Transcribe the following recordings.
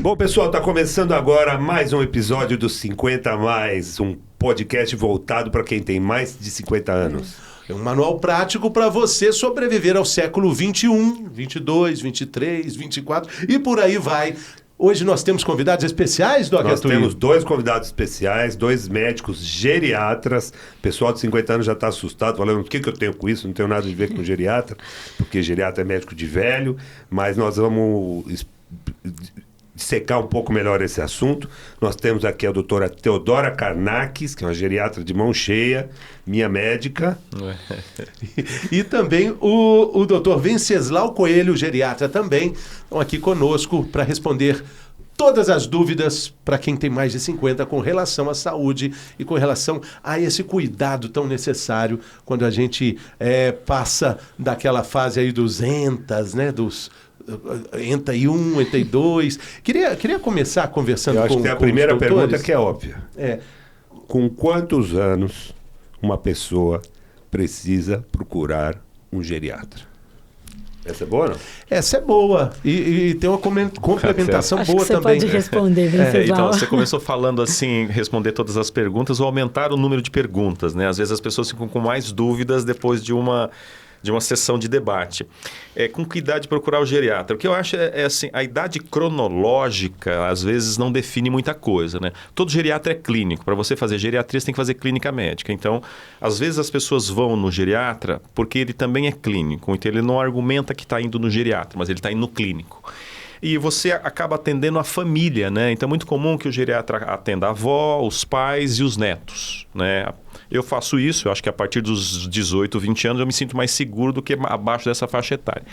Bom, pessoal, está começando agora mais um episódio do 50 a Mais, um podcast voltado para quem tem mais de 50 anos. É um manual prático para você sobreviver ao século 21, 22, 23, 24 e por aí vai. Hoje nós temos convidados especiais, Doc Nós Atuí. temos 2 convidados especiais, 2 médicos geriatras. O pessoal de 50 anos já está assustado, falando o que eu tenho com isso, não tenho nada a ver com geriatra, porque geriatra é médico de velho, mas nós vamos dissecar um pouco melhor esse assunto. Nós temos aqui a doutora Teodora Karnakis, que é uma geriatra de mão cheia, minha médica. E também o doutor Venceslau Coelho, geriatra também, estão aqui conosco para responder todas as dúvidas para quem tem mais de 50 com relação à saúde e com relação a esse cuidado tão necessário quando a gente passa daquela fase aí dos entas, né, dos ENTA 1, ENTA 2. Queria começar conversando com os doutores. Eu acho que tem a primeira pergunta que é óbvia. É. Com quantos anos uma pessoa precisa procurar um geriatra? Essa é boa ou não? Essa é boa. E tem uma complementação Acho boa que você também. pode responder, Venceslau. Então, você começou falando assim, responder todas as perguntas ou aumentar o número de perguntas, né? Às vezes as pessoas ficam com mais dúvidas depois de uma sessão de debate. Com que idade procurar o geriatra? O que eu acho é assim, a idade cronológica às vezes não define muita coisa, né? Todo geriatra é clínico. Para você fazer geriatria, você tem que fazer clínica médica. Então, às vezes as pessoas vão no geriatra porque ele também é clínico. Então, ele não argumenta que está indo no geriatra, mas ele está indo no clínico. E você acaba atendendo a família, né? Então, é muito comum que o geriatra atenda a avó, os pais e os netos, né? Eu faço isso, eu acho que a partir dos 18, 20 anos eu me sinto mais seguro do que abaixo dessa faixa etária.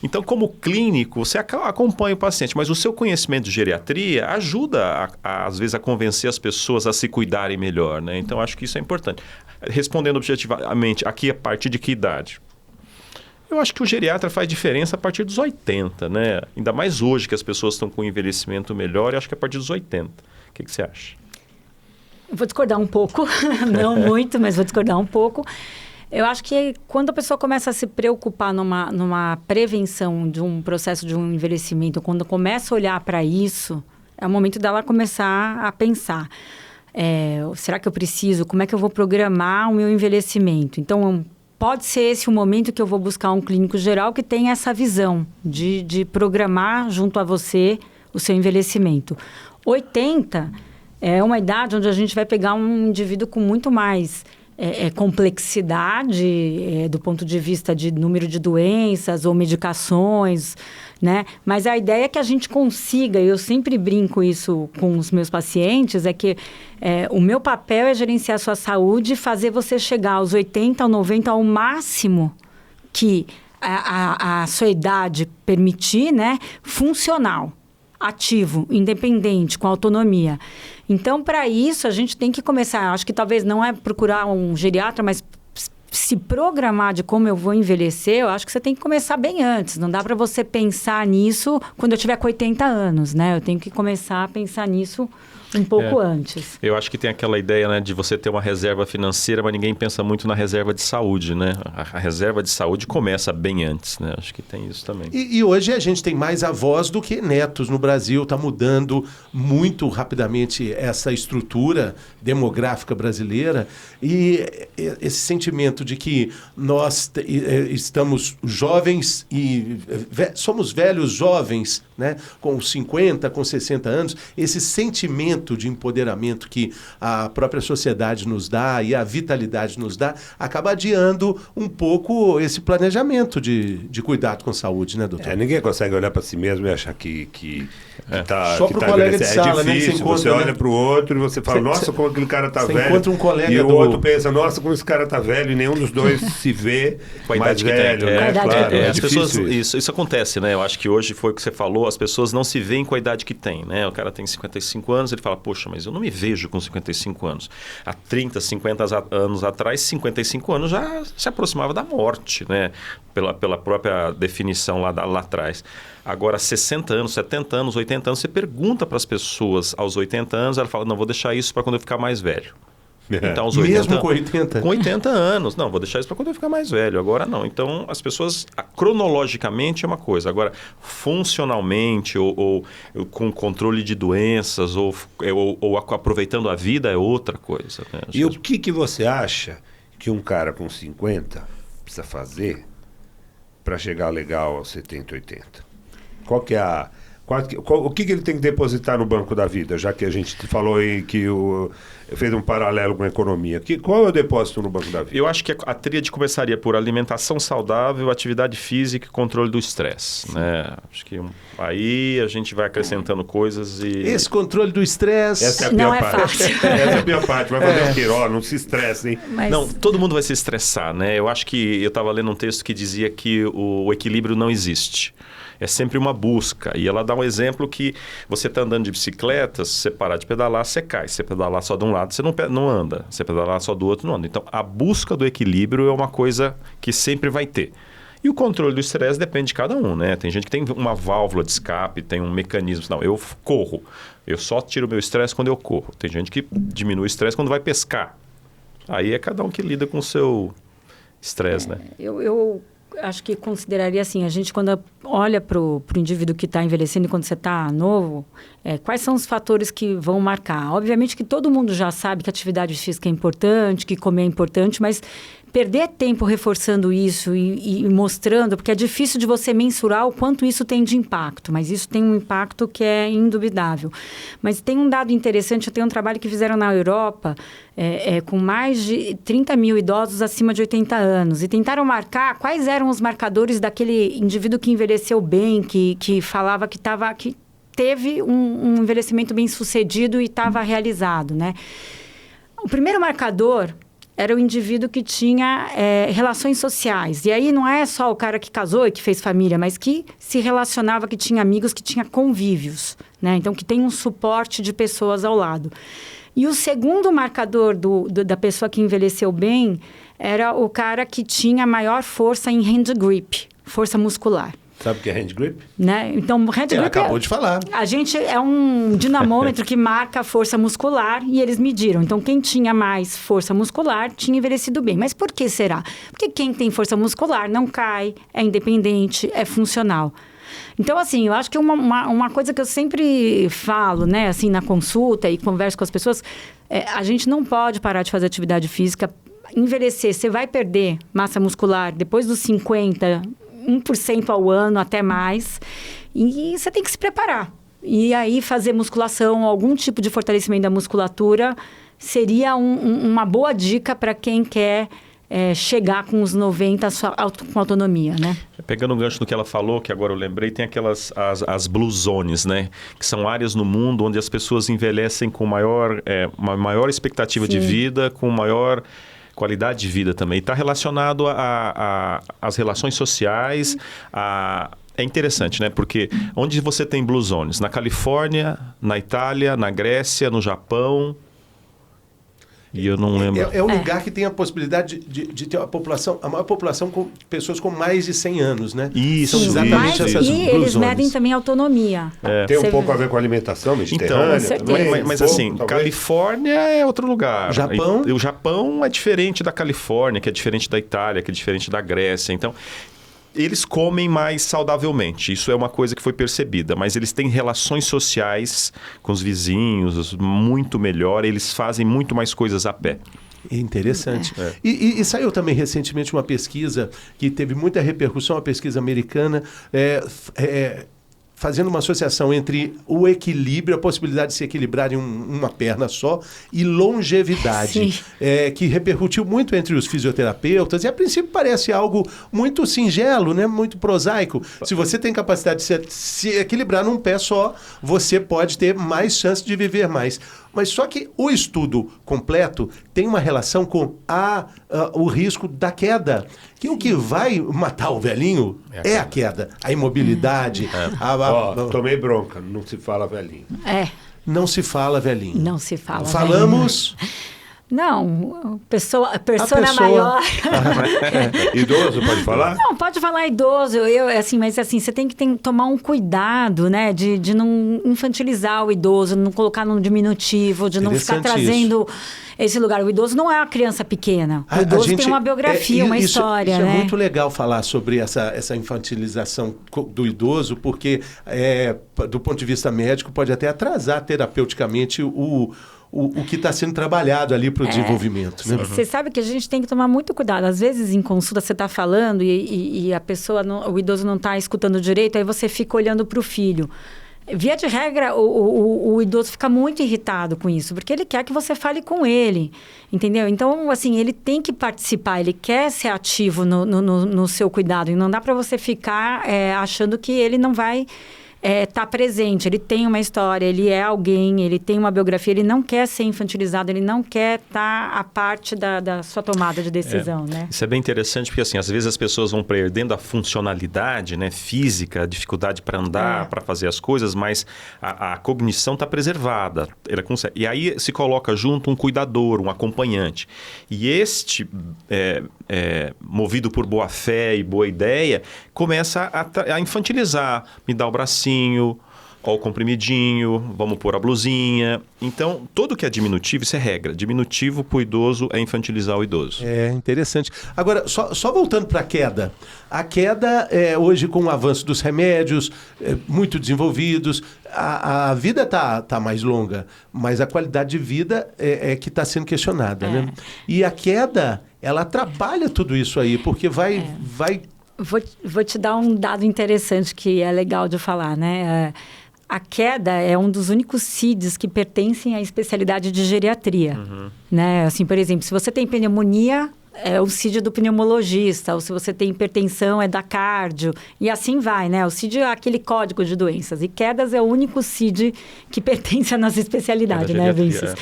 Então, como clínico, você acompanha o paciente, mas o seu conhecimento de geriatria ajuda, às vezes, a convencer as pessoas a se cuidarem melhor, né? Então, acho que isso é importante. Respondendo objetivamente, aqui a partir de que idade? Eu acho que o geriatra faz diferença a partir dos 80, né? Ainda mais hoje que as pessoas estão com um envelhecimento melhor, eu acho que é a partir dos 80. O que você acha? Eu vou discordar um pouco, não muito, mas vou discordar um pouco. Eu acho que quando a pessoa começa a se preocupar numa prevenção de um processo de um envelhecimento, quando começa a olhar para isso, é o momento dela começar a pensar. Será que eu preciso? Como é que eu vou programar o meu envelhecimento? Então, pode ser esse o momento que eu vou buscar um clínico geral que tenha essa visão de programar junto a você o seu envelhecimento. 80 é uma idade onde a gente vai pegar um indivíduo com muito mais complexidade do ponto de vista de número de doenças ou medicações, né? Mas a ideia é que a gente consiga, e eu sempre brinco isso com os meus pacientes, é que o meu papel é gerenciar a sua saúde e fazer você chegar aos 80 ou 90 ao máximo que a sua idade permitir, né? Funcional, ativo, independente, com autonomia. Então, para isso, a gente tem que começar, acho que talvez não é procurar um geriatra, mas se programar de como eu vou envelhecer, eu acho que você tem que começar bem antes. Não dá para você pensar nisso quando eu tiver com 80 anos, né? Eu tenho que começar a pensar nisso um pouco antes. Eu acho que tem aquela ideia, né, de você ter uma reserva financeira, mas ninguém pensa muito na reserva de saúde, né? A reserva de saúde começa bem antes, né? Acho que tem isso também. E hoje a gente tem mais avós do que netos no Brasil. Está mudando muito rapidamente essa estrutura demográfica brasileira. E esse sentimento de que nós estamos jovens e somos velhos jovens, né? Com 50, com 60 anos, esse sentimento de empoderamento que a própria sociedade nos dá e a vitalidade nos dá, acaba adiando um pouco esse planejamento de cuidado com saúde, né, doutor? Ninguém consegue olhar para si mesmo e achar que tá... Só para o colega de sala, né? Difícil, você olha para o outro e você fala, nossa, como aquele cara tá velho. Você encontra um colega e o outro pensa, nossa, como esse cara tá velho, e nenhum dos dois se vê com a mais idade velho, que tem. né? Claro, as pessoas, isso acontece, né? Eu acho que hoje foi o que você falou, as pessoas não se veem com a idade que tem, né? O cara tem 55 anos, ele fala, poxa, mas eu não me vejo com 55 anos. Há 30, 50 anos atrás, 55 anos já se aproximava da morte, né? Pela própria definição lá atrás. Agora, 60 anos, 70 anos, 80 anos, você pergunta para as pessoas aos 80 anos, ela fala, não, vou deixar isso para quando eu ficar mais velho. Então, aos Mesmo com 80? Com 80 anos. Não, vou deixar isso para quando eu ficar mais velho. Agora não. Então, as pessoas, cronologicamente é uma coisa. Agora, funcionalmente ou com controle de doenças ou aproveitando a vida é outra coisa. Né? E o que você acha que um cara com 50 precisa fazer para chegar legal aos 70, 80? Qual que é o que ele tem que depositar no banco da vida, já que a gente falou aí que fez um paralelo com a economia? Qual é o depósito no banco da vida? Eu acho que a tríade começaria por alimentação saudável, atividade física e controle do estresse. Né? Acho que aí a gente vai acrescentando coisas e... Esse controle do estresse... Essa é a pior Não é parte. fácil. Essa é a pior parte. Vai fazer o quê? Não se estresse, hein? Mas... Não, todo mundo vai se estressar, né? Eu acho que eu estava lendo um texto que dizia que o equilíbrio não existe. É sempre uma busca. E ela dá um exemplo que você está andando de bicicleta, se você parar de pedalar, você cai. Se você pedalar só de um lado, você não anda. Se você pedalar só do outro, não anda. Então, a busca do equilíbrio é uma coisa que sempre vai ter. E o controle do estresse depende de cada um, né? Tem gente que tem uma válvula de escape, tem um mecanismo. Não, eu corro. Eu só tiro o meu estresse quando eu corro. Tem gente que diminui o estresse quando vai pescar. Aí é cada um que lida com o seu estresse, né? Eu acho que consideraria assim, a gente quando olha para o indivíduo que está envelhecendo e quando você está novo, quais são os fatores que vão marcar? Obviamente que todo mundo já sabe que a atividade física é importante, que comer é importante, mas perder tempo reforçando isso e mostrando, porque é difícil de você mensurar o quanto isso tem de impacto, mas isso tem um impacto que é indubitável. Mas tem um dado interessante, eu tenho um trabalho que fizeram na Europa, com mais de 30 mil idosos acima de 80 anos, e tentaram marcar quais eram os marcadores daquele indivíduo que envelheceu bem, que falava que teve um envelhecimento bem sucedido e estava realizado, né? O primeiro marcador era o indivíduo que tinha relações sociais. E aí não é só o cara que casou e que fez família, mas que se relacionava, que tinha amigos, que tinha convívios, né? Então, que tem um suporte de pessoas ao lado. E o segundo marcador da pessoa que envelheceu bem era o cara que tinha maior força em hand grip, força muscular. Sabe o que é hand grip? Né? Então, hand grip acabou de falar. A gente é um dinamômetro que marca a força muscular e eles mediram. Então, quem tinha mais força muscular tinha envelhecido bem. Mas por que será? Porque quem tem força muscular não cai, é independente, é funcional. Então, assim, eu acho que uma coisa que eu sempre falo, né, assim, na consulta e converso com as pessoas, a gente não pode parar de fazer atividade física. Envelhecer, você vai perder massa muscular depois dos 50, 1% ao ano, até mais. E você tem que se preparar. E aí, fazer musculação, algum tipo de fortalecimento da musculatura, seria uma boa dica para quem quer chegar com os 90 com autonomia, né? Pegando o gancho do que ela falou, que agora eu lembrei, tem aquelas as blue zones, né? Que são áreas no mundo onde as pessoas envelhecem com uma maior expectativa de vida, com maior qualidade de vida também. Está relacionado às relações sociais, É interessante, né? Porque onde você tem blue zones? Na Califórnia, na Itália, na Grécia, no Japão. E eu não lembro. É um lugar que tem a possibilidade de ter a maior população com pessoas com mais de 100 anos, né? Isso, são exatamente isso, essas E blue eles zones. medem também a autonomia. Tem um pouco a ver com a alimentação mediterrânea também. Mas pouco, assim, talvez. Califórnia é outro lugar. Japão? O Japão é diferente da Califórnia, que é diferente da Itália, que é diferente da Grécia. Então, eles comem mais saudavelmente. Isso é uma coisa que foi percebida. Mas eles têm relações sociais com os vizinhos muito melhor. Eles fazem muito mais coisas a pé. Interessante. E saiu também recentemente uma pesquisa que teve muita repercussão, uma pesquisa americana, fazendo uma associação entre o equilíbrio, a possibilidade de se equilibrar em uma perna só, e longevidade, que repercutiu muito entre os fisioterapeutas, e a princípio parece algo muito singelo, né? Muito prosaico. Se você tem capacidade de se equilibrar num pé só, você pode ter mais chance de viver mais. Mas só que o estudo completo tem uma relação com o risco da queda. Que o que vai matar o velhinho é a queda, a imobilidade. Tomei bronca, não se fala velhinho. Não se fala velhinho. Não se fala. Falamos... Não, persona maior. Idoso, pode falar? Não, pode pode falar idoso, mas assim, você tem que tomar um cuidado, né? De não infantilizar o idoso, não colocar num diminutivo, de não ficar trazendo esse lugar. O idoso não é uma criança pequena. O idoso tem uma biografia, uma história, isso né? É muito legal falar sobre essa infantilização do idoso, porque do ponto de vista médico pode até atrasar terapeuticamente o que está sendo trabalhado ali para o desenvolvimento. Né? Você sabe que a gente tem que tomar muito cuidado. Às vezes, em consulta, você está falando e a pessoa, o idoso não está escutando direito, aí você fica olhando para o filho. Via de regra, o idoso fica muito irritado com isso, porque ele quer que você fale com ele, entendeu? Então, assim, ele tem que participar, ele quer ser ativo no seu cuidado. E não dá para você ficar achando que ele não vai tá presente, ele tem uma história, ele é alguém, ele tem uma biografia, ele não quer ser infantilizado, ele não quer estar a parte da sua tomada de decisão, né? Isso é bem interessante, porque assim, às vezes as pessoas vão perdendo a funcionalidade, né, física, a dificuldade para andar, para fazer as coisas, mas a cognição está preservada. Ela consegue. E aí se coloca junto um cuidador, um acompanhante. E este, movido por boa fé e boa ideia, começa a infantilizar, me dá o bracinho, ó o comprimidinho, vamos pôr a blusinha. Então, tudo que é diminutivo, isso é regra. Diminutivo para o idoso é infantilizar o idoso. É interessante. Agora, só voltando para a queda. A queda, hoje com o avanço dos remédios muito desenvolvidos, a vida tá mais longa, mas a qualidade de vida é que está sendo questionada, né? E a queda, ela atrapalha tudo isso aí, porque vai... Vou te dar um dado interessante que é legal de falar, né? A queda é um dos únicos CIDs que pertencem à especialidade de geriatria, né? Assim, por exemplo, se você tem pneumonia, é o CID do pneumologista, ou se você tem hipertensão, é da cardio, e assim vai, né? O CID é aquele código de doenças, e quedas é o único CID que pertence à nossa especialidade, né, Vinícius?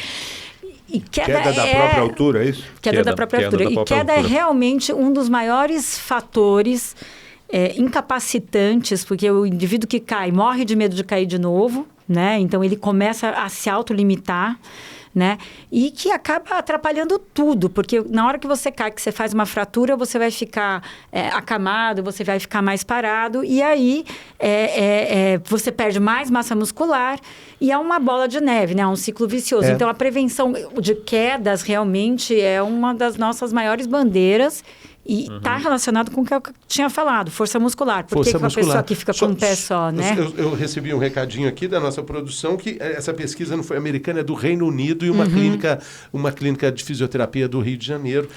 E queda da própria altura, é isso? Queda da própria altura. E queda é realmente um dos maiores fatores incapacitantes, porque o indivíduo que cai morre de medo de cair de novo, né? Então, ele começa a se autolimitar, né? E que acaba atrapalhando tudo, porque na hora que você cai, que você faz uma fratura, você vai ficar acamado, você vai ficar mais parado, e aí você perde mais massa muscular, e é uma bola de neve, né? É um ciclo vicioso. Então, a prevenção de quedas realmente é uma das nossas maiores bandeiras, e está relacionado com o que eu tinha falado, força muscular. Por que a pessoa que fica com um pé só, né? Eu recebi um recadinho aqui da nossa produção que essa pesquisa não foi americana, é do Reino Unido e uma clínica de fisioterapia do Rio de Janeiro.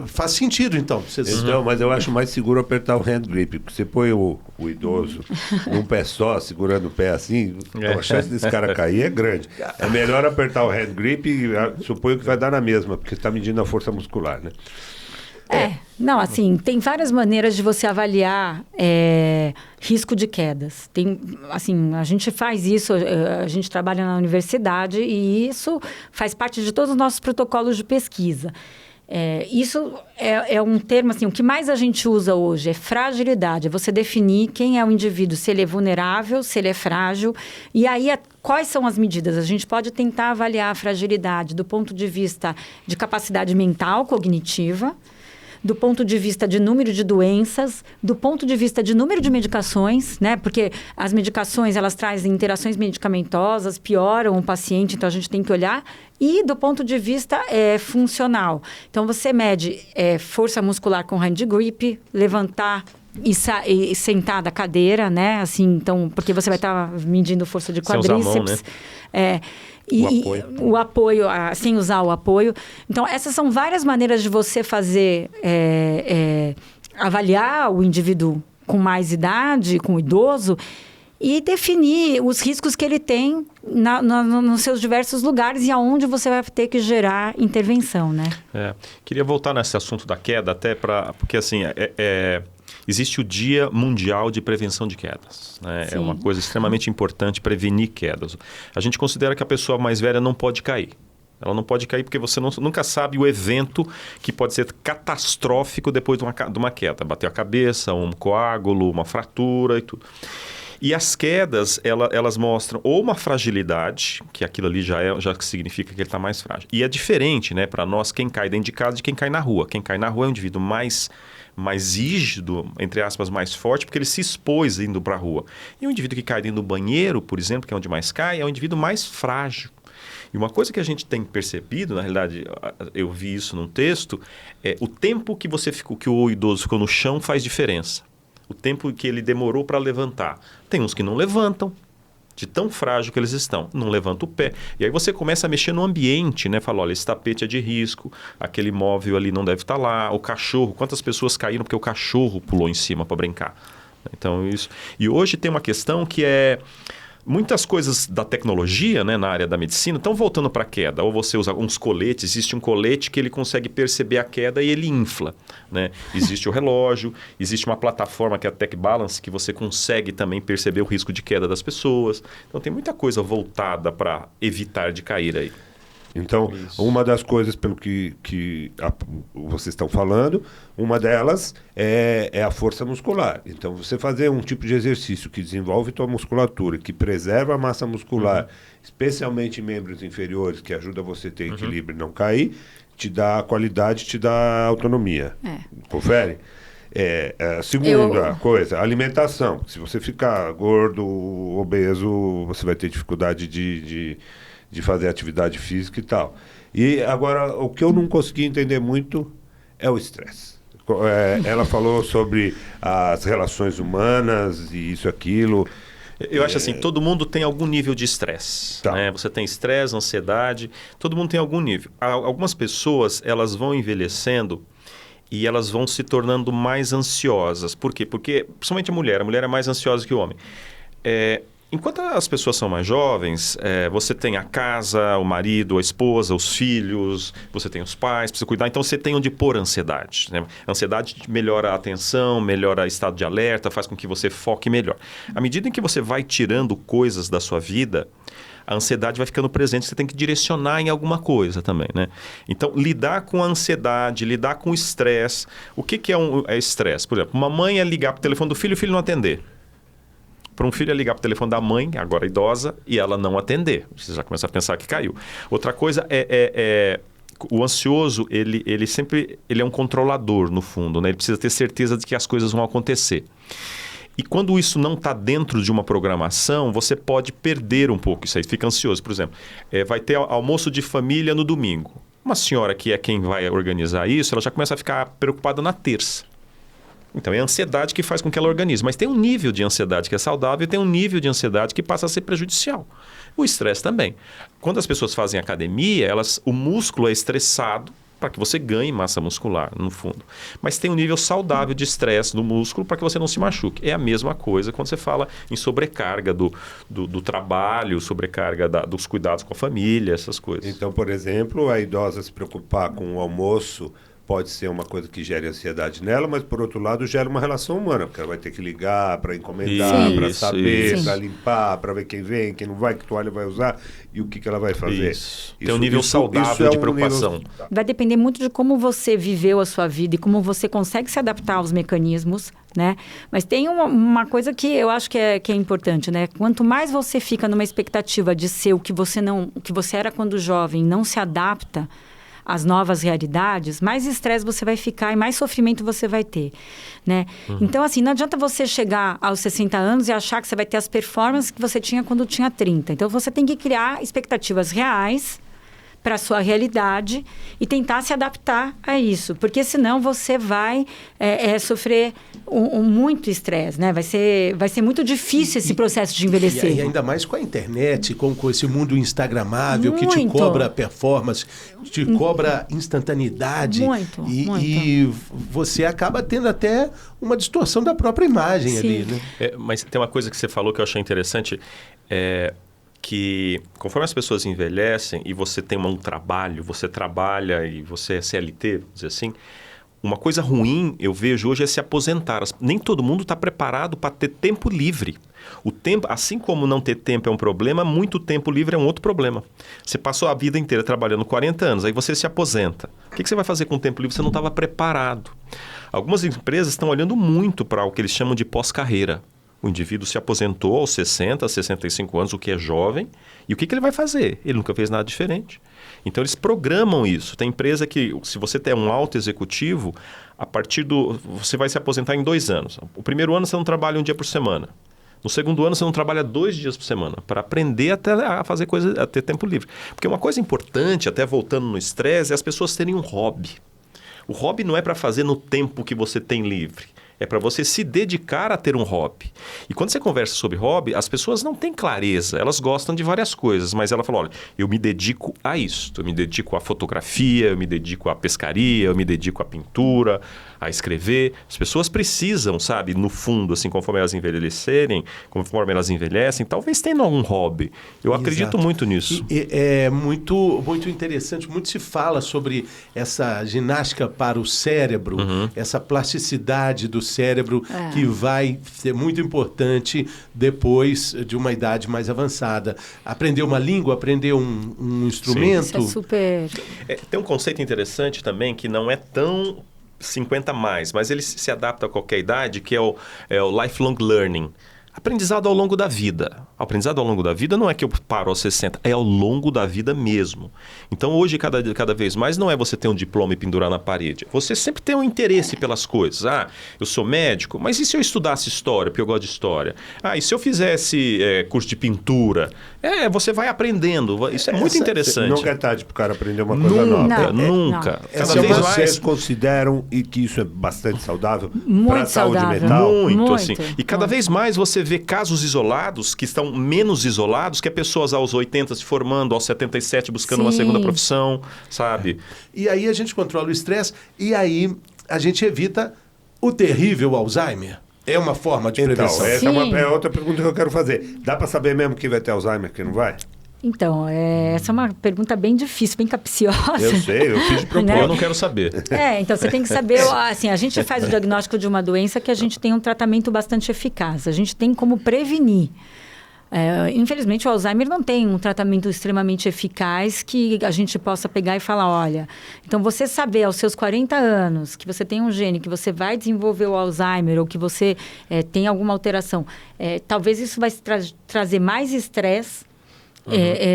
Faz sentido, então. Então, mas eu acho mais seguro apertar o hand grip, porque você põe o idoso num pé só, segurando o pé assim, a chance desse cara cair é grande. É melhor apertar o hand grip e suponho que vai dar na mesma, porque você está medindo a força muscular, né? Não, assim, tem várias maneiras de você avaliar risco de quedas. Assim, a gente faz isso, a gente trabalha na universidade e isso faz parte de todos os nossos protocolos de pesquisa. Isso é um termo, assim, o que mais a gente usa hoje é fragilidade. É você definir quem é o indivíduo, se ele é vulnerável, se ele é frágil. E aí, quais são as medidas? A gente pode tentar avaliar a fragilidade do ponto de vista de capacidade mental, cognitiva, do ponto de vista de número de doenças, do ponto de vista de número de medicações, né? Porque as medicações, elas trazem interações medicamentosas, pioram o paciente, então a gente tem que olhar. E do ponto de vista funcional. Então, você mede força muscular com hand grip, levantar e sentar da cadeira, né? Assim, então, porque você vai estar medindo força de quadríceps. Sem usar a mão, né? O apoio, sem usar o apoio. Então, essas são várias maneiras de você fazer, avaliar o indivíduo com mais idade, com o idoso, e definir os riscos que ele tem nos seus diversos lugares e aonde você vai ter que gerar intervenção, né? Queria voltar nesse assunto da queda, até porque assim, existe o Dia Mundial de Prevenção de Quedas, né? É uma coisa extremamente importante prevenir quedas. A gente considera que a pessoa mais velha não pode cair. Ela não pode cair porque você nunca sabe o evento que pode ser catastrófico depois de uma queda. Bater a cabeça, um coágulo, uma fratura e tudo. E as quedas, elas mostram ou uma fragilidade, que aquilo ali já significa que ele está mais frágil. E é diferente, né, para nós, quem cai dentro de casa de quem cai na rua. Quem cai na rua é um indivíduo mais mais rígido, entre aspas, mais forte, porque ele se expôs indo para a rua. E o indivíduo que cai dentro do banheiro, por exemplo, que é onde mais cai, é um indivíduo mais frágil. E uma coisa que a gente tem percebido, na realidade, eu vi isso num texto, é o tempo que que o idoso ficou no chão faz diferença. O tempo que ele demorou para levantar. Tem uns que não levantam, de tão frágil que eles estão, não levanta o pé. E aí você começa a mexer no ambiente, né? Fala, olha, esse tapete é de risco, aquele móvel ali não deve estar lá, o cachorro, quantas pessoas caíram porque o cachorro pulou em cima para brincar. Então, isso. E hoje tem uma questão que é... Muitas coisas da tecnologia, né, na área da medicina estão voltando para a queda. Ou você usa uns coletes, existe um colete que ele consegue perceber a queda e ele infla. Né? Existe o relógio, existe uma plataforma que é a Tech Balance, que você consegue também perceber o risco de queda das pessoas. Então tem muita coisa voltada para evitar de cair aí. Então, uma das coisas pelo que vocês estão falando, uma delas é a força muscular. Então, você fazer um tipo de exercício que desenvolve tua musculatura, que preserva a massa muscular, especialmente em membros inferiores, que ajuda você a ter equilíbrio e não cair, te dá qualidade, te dá autonomia. Confere? Segunda coisa, alimentação. Se você ficar gordo, obeso, você vai ter dificuldade de fazer atividade física e tal. E agora, o que eu não consegui entender muito é o estresse. Ela falou sobre as relações humanas e isso, aquilo. Eu acho assim, todo mundo tem algum nível de estresse. Tá. Né? Você tem estresse, ansiedade, todo mundo tem algum nível. Algumas pessoas, elas vão envelhecendo e elas vão se tornando mais ansiosas. Por quê? Porque, principalmente a mulher é mais ansiosa que o homem. Enquanto as pessoas são mais jovens, você tem a casa, o marido, a esposa, os filhos, você tem os pais, precisa cuidar. Então, você tem onde pôr a ansiedade. Né? A ansiedade melhora a atenção, melhora o estado de alerta, faz com que você foque melhor. À medida em que você vai tirando coisas da sua vida, a ansiedade vai ficando presente, você tem que direcionar em alguma coisa também, né? Então, lidar com a ansiedade, lidar com o estresse. O que é estresse? Por exemplo, uma mãe é ligar para o telefone do filho e o filho não atender. Para um filho é ligar para o telefone da mãe, agora idosa, e ela não atender. Você já começa a pensar que caiu. Outra coisa o ansioso, ele é um controlador, no fundo. Né? Ele precisa ter certeza de que as coisas vão acontecer. E quando isso não está dentro de uma programação, você pode perder um pouco isso aí. Fica ansioso. Por exemplo, vai ter almoço de família no domingo. Uma senhora que é quem vai organizar isso, ela já começa a ficar preocupada na terça. Então, é a ansiedade que faz com que ela organize. Mas tem um nível de ansiedade que é saudável e tem um nível de ansiedade que passa a ser prejudicial. O estresse também. Quando as pessoas fazem academia, o músculo é estressado para que você ganhe massa muscular, no fundo. Mas tem um nível saudável de estresse do músculo para que você não se machuque. É a mesma coisa quando você fala em sobrecarga do trabalho, sobrecarga dos cuidados com a família, essas coisas. Então, por exemplo, a idosa se preocupar com o almoço pode ser uma coisa que gere ansiedade nela, mas, por outro lado, gera uma relação humana, porque ela vai ter que ligar para encomendar, para saber, para limpar, para ver quem vem, quem não vai, que toalha vai usar e o que ela vai fazer. Tem um nível saudável de preocupação. Vai depender muito de como você viveu a sua vida e como você consegue se adaptar aos mecanismos, né? Mas tem uma coisa que eu acho que é importante, né? Quanto mais você fica numa expectativa de ser o que você era quando jovem, não se adapta às novas realidades, mais estresse você vai ficar e mais sofrimento você vai ter, né? Então, assim, não adianta você chegar aos 60 anos e achar que você vai ter as performances que você tinha quando tinha 30. Então, você tem que criar expectativas reais para a sua realidade e tentar se adaptar a isso, porque senão você vai sofrer muito estresse, né? Vai ser muito difícil esse processo de envelhecer. E ainda mais com a internet, com esse mundo instagramável que te cobra performance, te cobra instantaneidade. Muito. E você acaba tendo até uma distorção da própria imagem ali, né? Mas tem uma coisa que você falou que eu achei interessante, que conforme as pessoas envelhecem e você tem um trabalho, você trabalha e você é CLT, vamos dizer assim, uma coisa ruim, eu vejo hoje, é se aposentar. Nem todo mundo está preparado para ter tempo livre. O tempo, assim como não ter tempo é um problema, muito tempo livre é um outro problema. Você passou a vida inteira trabalhando 40 anos, aí você se aposenta. O que você vai fazer com o tempo livre? Você não estava preparado. Algumas empresas estão olhando muito para o que eles chamam de pós-carreira. O indivíduo se aposentou aos 60, 65 anos, o que é jovem, e o que ele vai fazer? Ele nunca fez nada diferente. Então, eles programam isso. Tem empresa que, se você tem um alto executivo, você vai se aposentar em 2 anos. O primeiro ano você não trabalha um dia por semana. No segundo ano você não trabalha 2 dias por semana, para aprender até a fazer coisa, a ter tempo livre. Porque uma coisa importante, até voltando no estresse, é as pessoas terem um hobby. O hobby não é para fazer no tempo que você tem livre. É para você se dedicar a ter um hobby. E quando você conversa sobre hobby, as pessoas não têm clareza. Elas gostam de várias coisas, mas ela fala, olha, eu me dedico a isso. Eu me dedico à fotografia, eu me dedico à pescaria, eu me dedico à pintura, a escrever. As pessoas precisam, sabe, no fundo, assim, conforme elas envelhecem, talvez tenham algum hobby. Eu acredito muito nisso. É muito, muito interessante. Muito se fala sobre essa ginástica para o cérebro, essa plasticidade do cérebro que vai ser muito importante depois de uma idade mais avançada. Aprender uma língua, aprender um instrumento. Isso é super... Tem um conceito interessante também que não é tão 50 mais, mas ele se adapta a qualquer idade, que é o lifelong learning. Aprendizado ao longo da vida. Aprendizado ao longo da vida não é que eu paro aos 60, é ao longo da vida mesmo. Então hoje, cada vez mais, não é você ter um diploma e pendurar na parede. Você sempre tem um interesse pelas coisas. Ah, eu sou médico, mas e se eu estudasse história, porque eu gosto de história? Ah, e se eu fizesse curso de pintura? Você vai aprendendo. Isso é muito interessante. Nunca é tarde para o cara aprender uma coisa nova. Nunca. Cada vez mais vocês consideram e que isso é bastante saudável para a saúde saudável. mental? Muito, assim. E cada vez mais você vê casos isolados que estão menos isolados, que é pessoas aos 80 se formando, aos 77 buscando uma segunda profissão, sabe? E aí a gente controla o estresse e aí a gente evita o terrível Alzheimer. É uma forma de prevenção. Então, essa é outra pergunta que eu quero fazer. Dá para saber mesmo que vai ter Alzheimer, que não vai? Então, essa é uma pergunta bem difícil, bem capciosa. Eu sei, eu fiz de propósito. Eu não quero saber. Então você tem que saber, assim, a gente faz o diagnóstico de uma doença que a gente tem um tratamento bastante eficaz. A gente tem como prevenir. Infelizmente, o Alzheimer não tem um tratamento extremamente eficaz que a gente possa pegar e falar, olha, então você saber aos seus 40 anos que você tem um gene, que você vai desenvolver o Alzheimer ou que você tem alguma alteração, talvez isso vai trazer mais estresse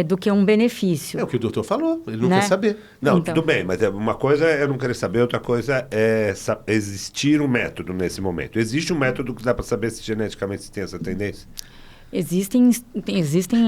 do que um benefício. É o que o doutor falou, ele não quer saber. Não, então, tudo bem, mas uma coisa é eu não querer saber, outra coisa é existir um método nesse momento. Existe um método que dá para saber se geneticamente se tem essa tendência? Existem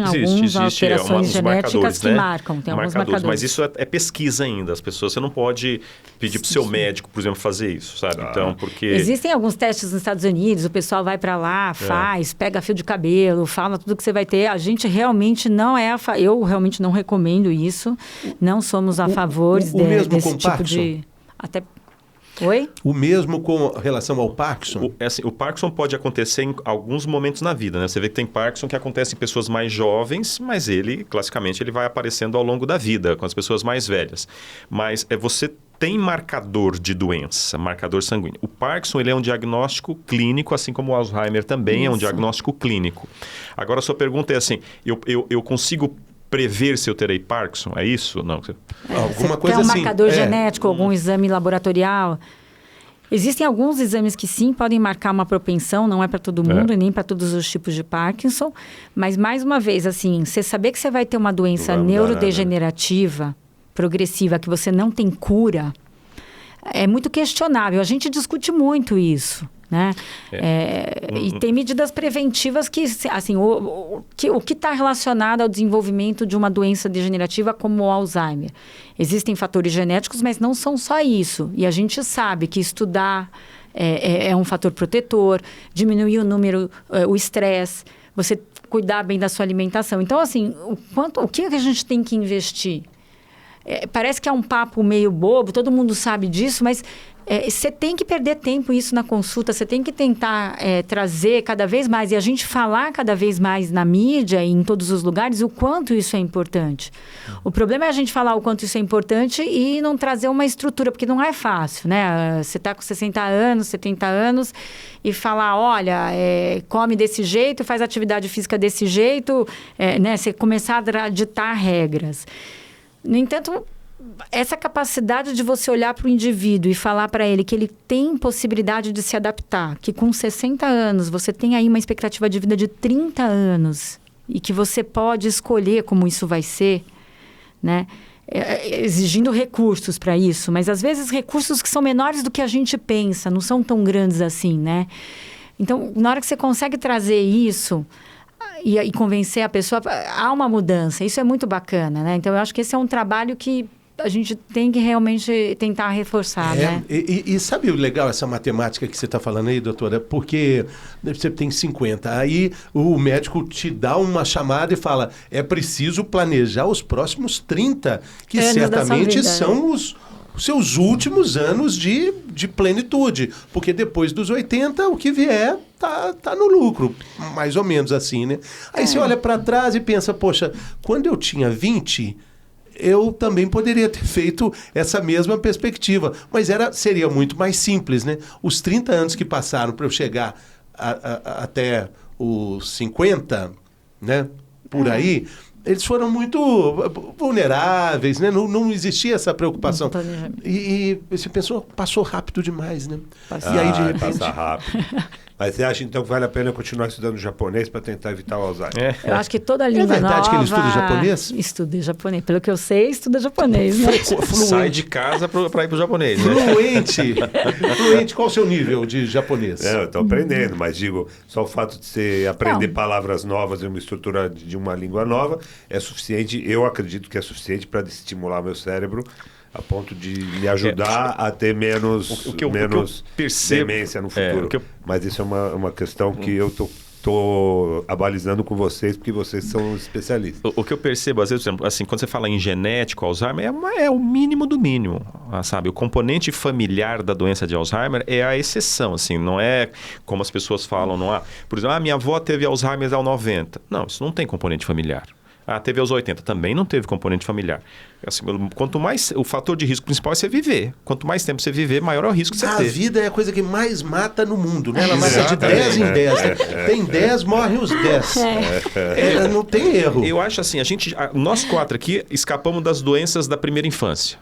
algumas alterações genéticas que marcam. Tem alguns marcadores. Mas isso é pesquisa ainda. As pessoas, você não pode pedir para o seu médico, por exemplo, fazer isso, sabe? Então, porque... Existem alguns testes nos Estados Unidos, o pessoal vai para lá, faz, pega fio de cabelo, fala tudo que você vai ter. A gente realmente não é... Eu realmente não recomendo isso. Não somos a favor desse tipo de... Oi? O mesmo com relação ao Parkinson? O Parkinson pode acontecer em alguns momentos na vida, né? Você vê que tem Parkinson que acontece em pessoas mais jovens, mas classicamente, ele vai aparecendo ao longo da vida, com as pessoas mais velhas. Mas você tem marcador de doença, marcador sanguíneo. O Parkinson, ele é um diagnóstico clínico, assim como o Alzheimer também é um diagnóstico clínico. Agora, a sua pergunta é assim, eu consigo prever se eu terei Parkinson? É isso? Não. Alguma coisa assim. assim. Um marcador genético, algum exame laboratorial? Existem alguns exames que sim podem marcar uma propensão, não é para todo mundo e nem para todos os tipos de Parkinson. Mas, mais uma vez, assim, você saber que você vai ter uma doença neurodegenerativa, progressiva, que você não tem cura, é muito questionável. A gente discute muito isso. Né? E tem medidas preventivas que, assim, o que está relacionado ao desenvolvimento de uma doença degenerativa como o Alzheimer. Existem fatores genéticos, mas não são só isso. E a gente sabe que estudar é um fator protetor, diminuir o estresse, você cuidar bem da sua alimentação. Então, assim, o que a gente tem que investir? Parece que é um papo meio bobo, todo mundo sabe disso, mas você tem que perder tempo isso na consulta, você tem que tentar trazer cada vez mais, e a gente falar cada vez mais na mídia e em todos os lugares o quanto isso é importante. O problema é a gente falar o quanto isso é importante e não trazer uma estrutura, porque não é fácil, né? Você está com 60 anos, 70 anos e falar, olha, come desse jeito, faz atividade física desse jeito, né? Você começar a ditar regras. No entanto, essa capacidade de você olhar para o indivíduo e falar para ele que ele tem possibilidade de se adaptar, que com 60 anos você tem aí uma expectativa de vida de 30 anos e que você pode escolher como isso vai ser, né? Exigindo recursos para isso, mas às vezes recursos que são menores do que a gente pensa, não são tão grandes assim, né? Então, na hora que você consegue trazer isso e convencer a pessoa, há uma mudança. Isso é muito bacana, né? Então, eu acho que esse é um trabalho que a gente tem que realmente tentar reforçar, né? E sabe o legal, essa matemática que você está falando aí, doutora? Porque você tem 50, aí o médico te dá uma chamada e fala, é preciso planejar os próximos 30, que anos certamente vida, são os seus últimos anos de plenitude. Porque depois dos 80, o que vier tá no lucro, mais ou menos assim, né? Aí você olha para trás e pensa, poxa, quando eu tinha 20... eu também poderia ter feito essa mesma perspectiva. Mas seria muito mais simples, né? Os 30 anos que passaram para eu chegar até os 50, né? Por aí, eles foram muito vulneráveis, né? Não existia essa preocupação. E você pensou, passou rápido demais, né? E aí, de repente... Passa rápido. Mas você acha, então, que vale a pena continuar estudando japonês para tentar evitar o Alzheimer? Eu acho que toda língua nova... É verdade que ele estuda japonês? Estuda japonês. Pelo que eu sei, estuda japonês, né? Sai de casa para ir pro japonês, né? Fluente. Qual o seu nível de japonês? Eu estou aprendendo, mas digo, só o fato de você aprender palavras novas e uma estrutura de uma língua nova é suficiente, eu acredito que é suficiente para estimular meu cérebro a ponto de me ajudar a ter menos demência no futuro. Mas isso é uma questão que eu estou abalizando com vocês, porque vocês são especialistas. O que eu percebo, às vezes, por exemplo, assim, quando você fala em genético, Alzheimer, é o mínimo do mínimo, sabe? O componente familiar da doença de Alzheimer é a exceção, assim, não é como as pessoas falam, não há. Por exemplo, minha avó teve Alzheimer aos 90. Não, isso não tem componente familiar. Teve aos 80, também não teve componente familiar. Assim, quanto mais, o fator de risco principal é você viver. Quanto mais tempo você viver, maior é o risco que você ter. A vida é a coisa que mais mata no mundo, né? Ela mata de 10 em 10. Né? Tem 10, morrem os 10. Não tem erro. Eu acho assim, nós 4 aqui escapamos das doenças da primeira infância.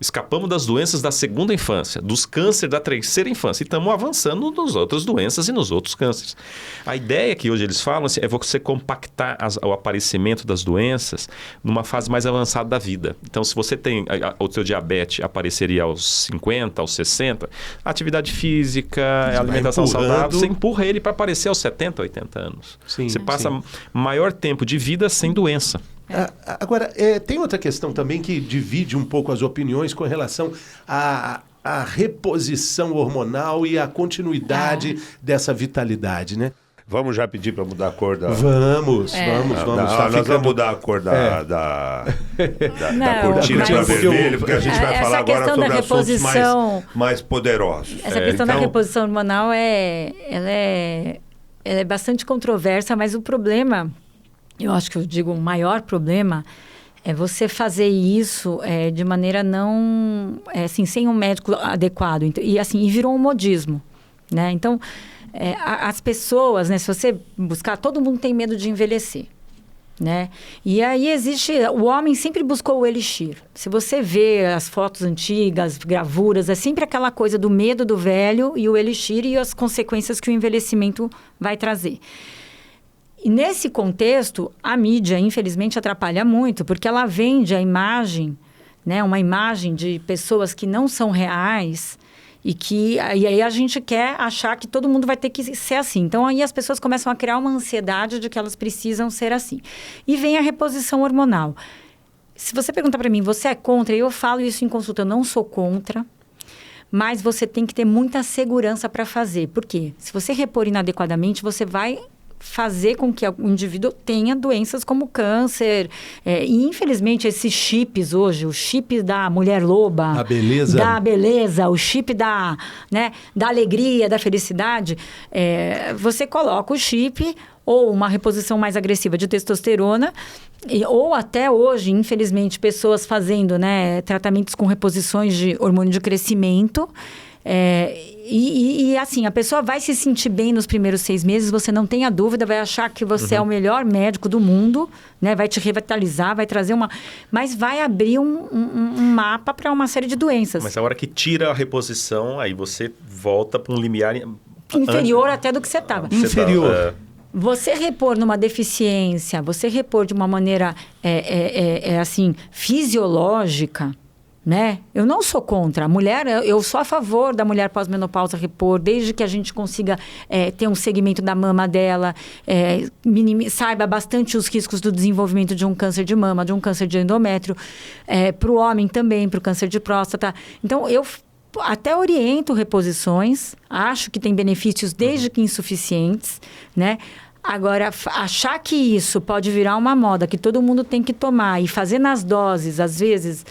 Escapamos das doenças da segunda infância, dos cânceres da terceira infância. E estamos avançando nas outras doenças e nos outros cânceres. A ideia que hoje eles falam assim, é você compactar o aparecimento das doenças numa fase mais avançada da vida. Então, se você tem o seu diabetes apareceria aos 50, aos 60, a atividade física, a alimentação saudável, você empurra ele para aparecer aos 70, 80 anos. Você passa maior tempo de vida sem doença. Agora, tem outra questão também que divide um pouco as opiniões com relação à reposição hormonal e à continuidade dessa vitalidade, né? Vamos já pedir para mudar a cor da... Vamos. Nós vamos mudar a cor da cortina para vermelho, porque a gente vai falar agora sobre assuntos mais poderosos. Essa questão da reposição hormonal, ela é bastante controversa, mas o problema... Eu acho que eu digo o maior problema é você fazer isso de maneira não... assim, sem um médico adequado. E virou um modismo, né? Então, as pessoas, né? Se você buscar... Todo mundo tem medo de envelhecer, né? E aí existe... O homem sempre buscou o elixir. Se você vê as fotos antigas, gravuras, é sempre aquela coisa do medo do velho e o elixir e as consequências que o envelhecimento vai trazer. E nesse contexto, a mídia, infelizmente, atrapalha muito, porque ela vende a imagem, né, uma imagem de pessoas que não são reais e aí a gente quer achar que todo mundo vai ter que ser assim. Então, aí as pessoas começam a criar uma ansiedade de que elas precisam ser assim. E vem a reposição hormonal. Se você perguntar para mim, você é contra? Eu falo isso em consulta, eu não sou contra. Mas você tem que ter muita segurança para fazer. Por quê? Se você repor inadequadamente, você vai... fazer com que o indivíduo tenha doenças como câncer. E, infelizmente, esses chips hoje, o chip da mulher loba... A beleza. Da beleza, o chip da alegria, da felicidade. Você coloca o chip ou uma reposição mais agressiva de testosterona, ou até hoje, infelizmente, pessoas fazendo, né, tratamentos com reposições de hormônio de crescimento. E assim, a pessoa vai se sentir bem nos primeiros 6 meses, você não tenha dúvida, vai achar que você é o melhor médico do mundo, né? Vai te revitalizar, vai trazer mas vai abrir um mapa para uma série de doenças. Mas a hora que tira a reposição, aí você volta para um limiar... Inferior até do que você estava. Inferior. Você repor numa deficiência, você repor de uma maneira, assim, fisiológica, né? Eu não sou contra. A mulher, eu sou a favor da mulher pós-menopausa repor, desde que a gente consiga ter um segmento da mama dela, saiba bastante os riscos do desenvolvimento de um câncer de mama, de um câncer de endométrio, para o homem também, para o câncer de próstata. Então, eu até oriento reposições, acho que tem benefícios desde que insuficientes, né? Agora, achar que isso pode virar uma moda, que todo mundo tem que tomar e fazer nas doses, às vezes,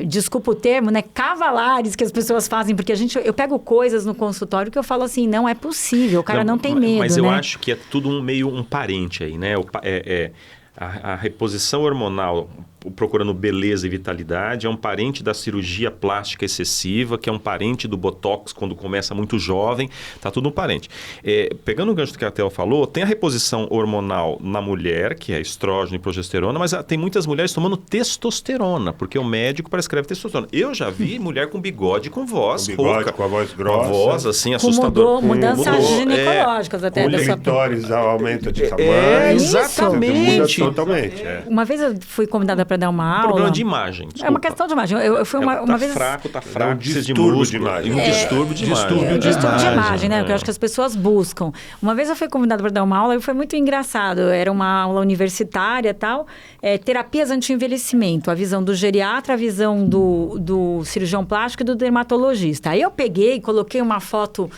desculpa o termo, né? Cavalares que as pessoas fazem, porque eu pego coisas no consultório que eu falo assim, não é possível, o cara não tem medo, mas eu né? acho que é tudo meio um parente aí, né? A reposição hormonal procurando beleza e vitalidade é um parente da cirurgia plástica excessiva, que é um parente do botox quando começa muito jovem, tá tudo um parente. Pegando o gancho do que a Théo falou, tem a reposição hormonal na mulher, que é estrógeno e progesterona, mas tem muitas mulheres tomando testosterona, porque o médico prescreve testosterona. Eu já vi mulher com bigode com voz rouca, com a voz grossa. Com a voz assim, assustadora. Mudanças ginecológicas até. Com clitóris, aumenta de tamanho. Exatamente. Muda totalmente. Uma vez eu fui convidada para dar uma aula. Problema de imagem. É uma questão de imagem. Eu fui uma vez. Tá fraco, um precisa de distúrbio músculo. de imagem. Um distúrbio de imagem. Distúrbio de imagem, né? Que eu acho que as pessoas buscam. Uma vez eu fui convidada para dar uma aula e foi muito engraçado. Era uma aula universitária e tal. Terapias anti-envelhecimento. A visão do geriatra, a visão do cirurgião plástico e do dermatologista. Aí eu peguei e coloquei uma foto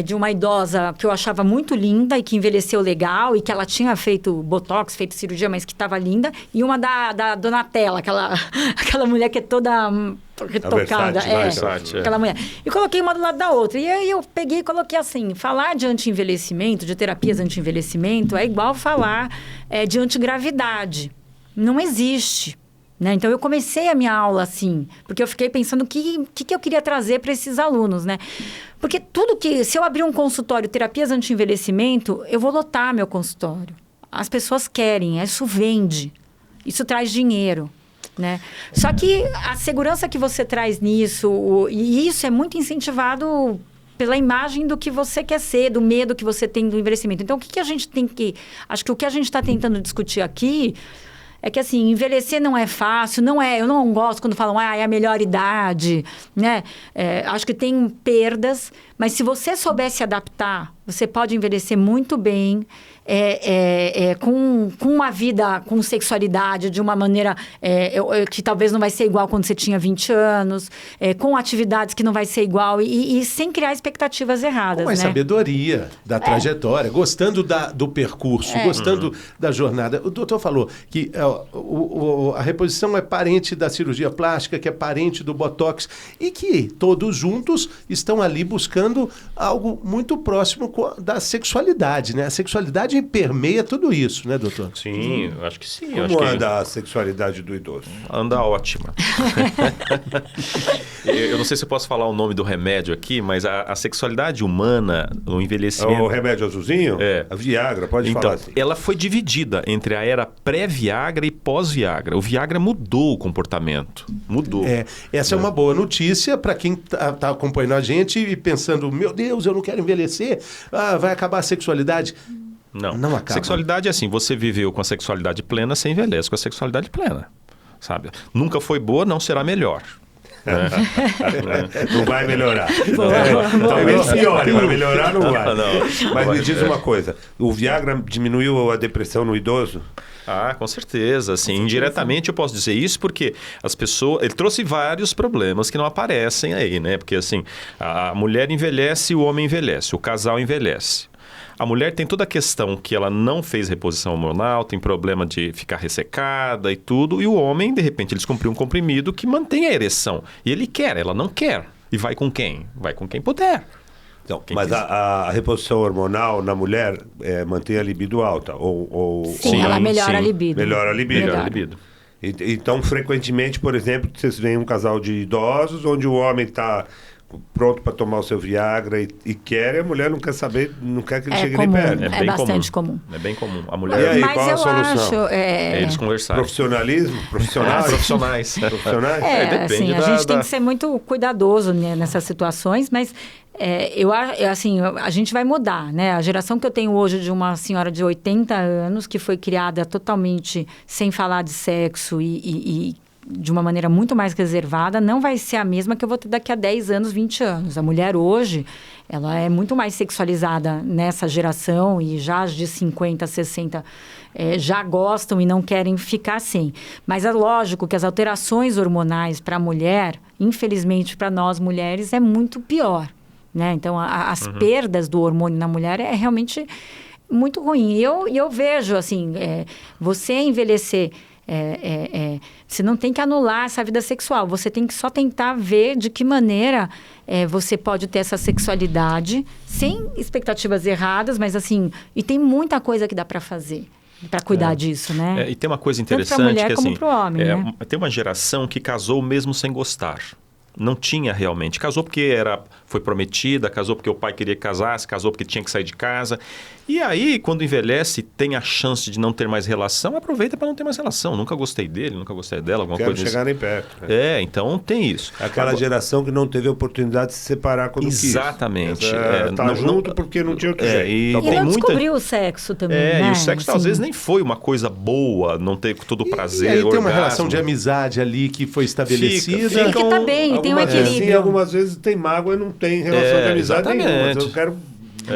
de uma idosa que eu achava muito linda e que envelheceu legal e que ela tinha feito botox, feito cirurgia, mas que estava linda. E uma da Donatella, aquela mulher que é toda retocada. Versátil, aquela mulher. E coloquei uma do lado da outra. E aí eu peguei e coloquei assim, falar de anti-envelhecimento, de terapias anti-envelhecimento, é igual falar de antigravidade. Não existe. Né? Então, eu comecei a minha aula assim, porque eu fiquei pensando o que eu queria trazer para esses alunos, né? Porque se eu abrir um consultório, terapias anti-envelhecimento, eu vou lotar meu consultório. As pessoas querem, isso vende, isso traz dinheiro, né? Só que a segurança que você traz nisso, e isso é muito incentivado pela imagem do que você quer ser, do medo que você tem do envelhecimento. Então, o que a gente tem que... Acho que o que a gente está tentando discutir aqui é que, assim, envelhecer não é fácil, eu não gosto quando falam, é a melhor idade, né? Acho que tem perdas, mas se você souber se adaptar, você pode envelhecer muito bem, com uma vida, com sexualidade, de uma maneira que talvez não vai ser igual quando você tinha 20 anos, com atividades que não vai ser igual e sem criar expectativas erradas, com mais né? sabedoria da trajetória, gostando do percurso, gostando da jornada. O doutor falou que a reposição é parente da cirurgia plástica, que é parente do botox, e que todos juntos estão ali buscando algo muito próximo da sexualidade, né? A sexualidade permeia tudo isso, né, doutor? Sim, eu acho que sim. Como anda a sexualidade do idoso? Anda ótima. Eu não sei se eu posso falar o nome do remédio aqui, mas a sexualidade humana, o envelhecimento... O remédio azulzinho? A Viagra, pode falar assim. Ela foi dividida entre a era pré-Viagra e pós-Viagra. O Viagra mudou o comportamento. Mudou. Essa é uma boa notícia para quem está acompanhando a gente e pensando, meu Deus, eu não quero envelhecer, vai acabar a sexualidade. Não acaba. Sexualidade é assim, você viveu com a sexualidade plena, você envelhece com a sexualidade plena, sabe? Nunca foi boa, não será melhor. Não vai melhorar. Talvez piore, vai melhorar, não vai. Mas me diz uma coisa, o Viagra diminuiu a depressão no idoso? Com certeza, assim, indiretamente eu posso dizer isso porque ele trouxe vários problemas que não aparecem aí, né? Porque assim, a mulher envelhece e o homem envelhece, o casal envelhece. A mulher tem toda a questão que ela não fez reposição hormonal, tem problema de ficar ressecada e tudo, e o homem, de repente, ele descobriu um comprimido que mantém a ereção. E ele quer, ela não quer. E vai com quem? Vai com quem puder. Então, mas a reposição hormonal na mulher mantém a libido alta? Sim, ela melhora a libido. Melhora a libido. Melhora. A libido. Então, frequentemente, por exemplo, vocês veem um casal de idosos onde o homem está pronto para tomar o seu Viagra e quer, e a mulher não quer saber, não quer que ele chegue comum, nem perto. É é bem bastante comum. É bem comum. A E mulher... aí, Mas qual a eu solução? acho... Eles conversarem. Profissionalismo? Profissionais? Profissionais. Profissionais? depende assim, a da- gente tem da- que ser muito cuidadoso, né, nessas situações, mas assim, a gente vai mudar, né? A geração que eu tenho hoje de uma senhora de 80 anos, que foi criada totalmente sem falar de sexo e de uma maneira muito mais reservada, não vai ser a mesma que eu vou ter daqui a 10 anos, 20 anos. A mulher hoje, ela é muito mais sexualizada nessa geração e já as de 50, 60 já gostam e não querem ficar sem. Mas é lógico que as alterações hormonais para a mulher, infelizmente para nós mulheres, é muito pior, né? Então, as perdas do hormônio na mulher é realmente muito ruim. E eu vejo, assim, você envelhecer... você não tem que anular essa vida sexual. Você tem que só tentar ver de que maneira você pode ter essa sexualidade sem expectativas erradas, mas assim... E tem muita coisa que dá para fazer para cuidar disso, né? E tem uma coisa Tanto interessante pra mulher que como assim, pro homem, né? tem uma geração que casou mesmo sem gostar. Não tinha realmente. Casou porque foi prometida, casou porque o pai queria que casasse, casou porque tinha que sair de casa. E aí, quando envelhece, tem a chance de não ter mais relação, aproveita para não ter mais relação. Nunca gostei dele, nunca gostei dela, alguma Quero coisa chegar assim. nem perto. Né? Então tem isso. Aquela geração que não teve a oportunidade de se separar quando Exatamente. quis. Tá junto porque não tinha outro jeito. e Tá E bom. tem não muita- descobriu o sexo também, né? E o sexo às Assim, vezes nem foi uma coisa boa, não ter todo o prazer, E aí tem uma orgasmo. relação de amizade ali que foi estabelecida. Fica. E que tá bem, tem um Algumas vezes sim, equilíbrio. algumas vezes tem mágoa e não tem relação de amizade nenhuma. exatamente. Mas eu quero...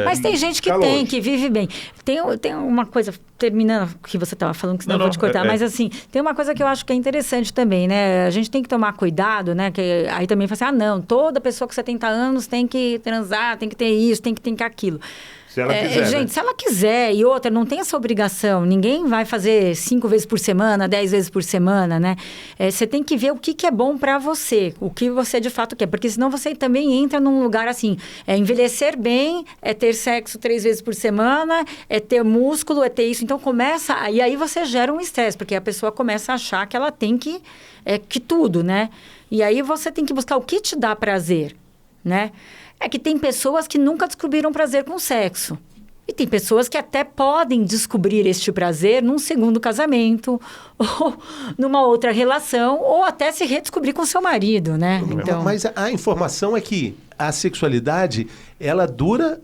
Mas tem gente que Fica tem, longe. que vive bem. Tem uma coisa, terminando o que você estava falando, que senão eu Não, vou te cortar, não, mas assim, tem uma coisa que eu acho que é interessante também, né? A gente tem que tomar cuidado, né? Que aí também fala assim, não, toda pessoa com 70 anos tem que transar, tem que ter isso, tem que ter aquilo. Se ela quiser, gente, né? se ela quiser, e outra, não tem essa obrigação. Ninguém vai fazer 5 vezes por semana, 10 vezes por semana, né? Você tem que ver o que é bom para você, o que você de fato quer. Porque senão você também entra num lugar assim, envelhecer bem, ter sexo 3 vezes por semana, ter músculo, ter isso. Então começa, e aí você gera um estresse, porque a pessoa começa a achar que ela tem que tudo, né? E aí você tem que buscar o que te dá prazer, né? É que tem pessoas que nunca descobriram prazer com sexo. E tem pessoas que até podem descobrir este prazer num segundo casamento, ou numa outra relação, ou até se redescobrir com seu marido, né? Então, Mas a informação é que a sexualidade, ela dura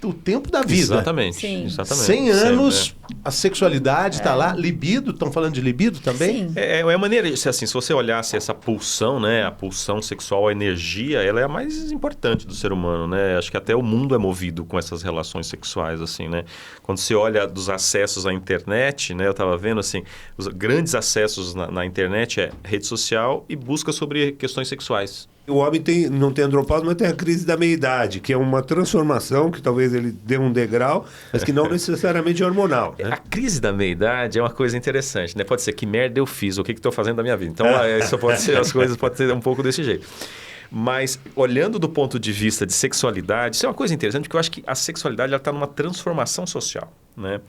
o tempo da vida. Exatamente. Sim. Exatamente. 100 Sempre, anos, a sexualidade está lá. Libido, estão falando de libido também? sim. É a maneira, assim, se você olhasse essa pulsão, né, a pulsão sexual, a energia, ela é a mais importante do ser humano, né? Acho que até o mundo é movido com essas relações sexuais, assim, né? Quando você olha dos acessos à internet, né, eu estava vendo, assim, os grandes acessos na internet é rede social e busca sobre questões sexuais. O homem não tem andropausa, mas tem a crise da meia-idade, que é uma transformação, que talvez ele dê um degrau, mas que não necessariamente é hormonal. Né? A crise da meia-idade é uma coisa interessante, né? Pode ser que merda eu fiz, o que estou fazendo da minha vida. Então, isso pode ser, as coisas podem ser um pouco desse jeito. Mas, olhando do ponto de vista de sexualidade, isso é uma coisa interessante, porque eu acho que a sexualidade está numa transformação social, né?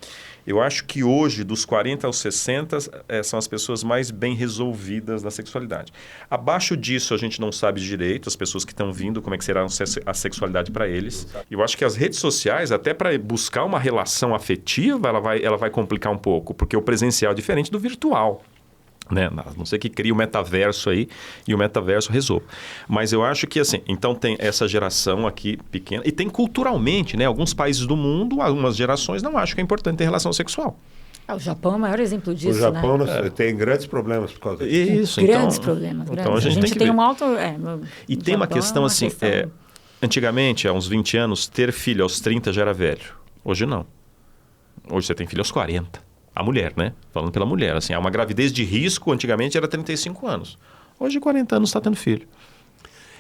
Eu acho que hoje, dos 40 aos 60, são as pessoas mais bem resolvidas da sexualidade. Abaixo disso, a gente não sabe direito, as pessoas que estão vindo, como é que será a sexualidade para eles. Eu acho que as redes sociais, até para buscar uma relação afetiva, ela vai complicar um pouco, porque o presencial é diferente do virtual. Né? A não ser que crie o metaverso aí e o metaverso resolva. Mas eu acho que assim, então tem essa geração aqui pequena e tem culturalmente, né? Alguns países do mundo, algumas gerações não acham que é importante ter relação sexual. O Japão é o maior exemplo disso, O Japão né? tem grandes problemas por causa disso. Isso, Grandes problemas. Então Grandes. a gente tem que ver. um alto... E no tem uma Japão questão uma assim, questão- antigamente, há uns 20 anos, ter filho aos 30 já era velho. Hoje não. Hoje você tem filho aos 40. A mulher, né? Falando pela mulher. Assim, uma gravidez de risco, antigamente, era 35 anos. Hoje, 40 anos está tendo filho.